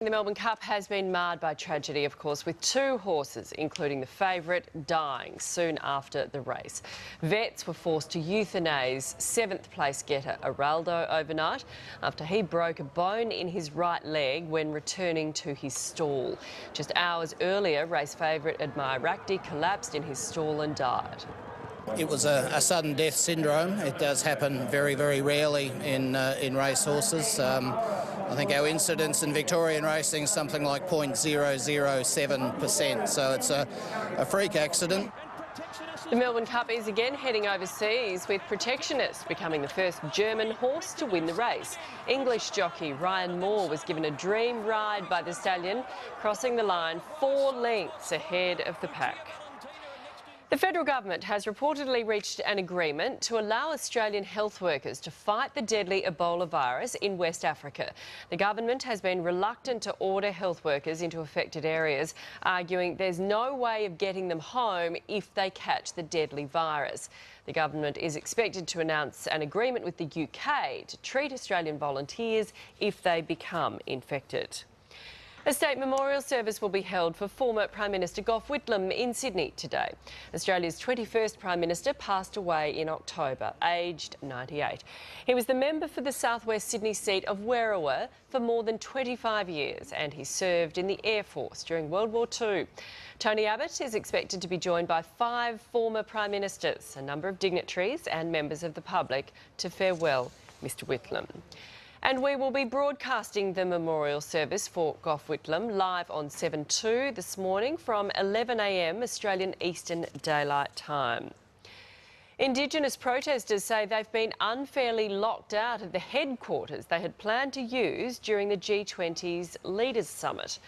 The Melbourne Cup has been marred by tragedy, of course, with two horses, including the favourite, dying soon after the race. Vets were forced to euthanise seventh-place getter Araldo overnight after he broke a bone in his right leg when returning to his stall. Just hours earlier, race favourite Admire Rakti collapsed in his stall and died. It was a sudden death syndrome. It does happen very, very rarely in race horses. I think our incidence in Victorian racing is something like 0.007%, so it's a freak accident. The Melbourne Cup is again heading overseas, with Protectionist becoming the first German horse to win the race. English jockey Ryan Moore was given a dream ride by the stallion, crossing the line 4 lengths ahead of the pack. The federal government has reportedly reached an agreement to allow Australian health workers to fight the deadly Ebola virus in West Africa. The government has been reluctant to order health workers into affected areas, arguing there's no way of getting them home if they catch the deadly virus. The government is expected to announce an agreement with the UK to treat Australian volunteers if they become infected. A state memorial service will be held for former Prime Minister Gough Whitlam in Sydney today. Australia's 21st Prime Minister passed away in October, aged 98. He was the member for the southwest Sydney seat of Werriwa for more than 25 years, and he served in the Air Force during World War II. Tony Abbott is expected to be joined by 5 former Prime Ministers, a number of dignitaries and members of the public to farewell Mr Whitlam. And we will be broadcasting the memorial service for Gough Whitlam live on 7/2 this morning from 11 a.m. Australian Eastern Daylight Time. Indigenous protesters say they've been unfairly locked out of the headquarters they had planned to use during the G20's Leaders Summit.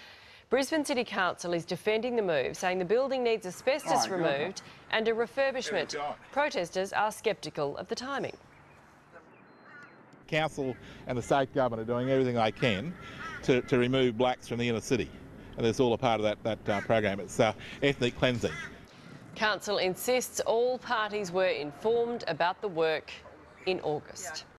Brisbane City Council is defending the move, saying the building needs asbestos removed and a refurbishment. Protesters are sceptical of the timing. Council and the state government are doing everything they can to remove blacks from the inner city, and it's all a part of that program. It's ethnic cleansing. Council insists all parties were informed about the work in August.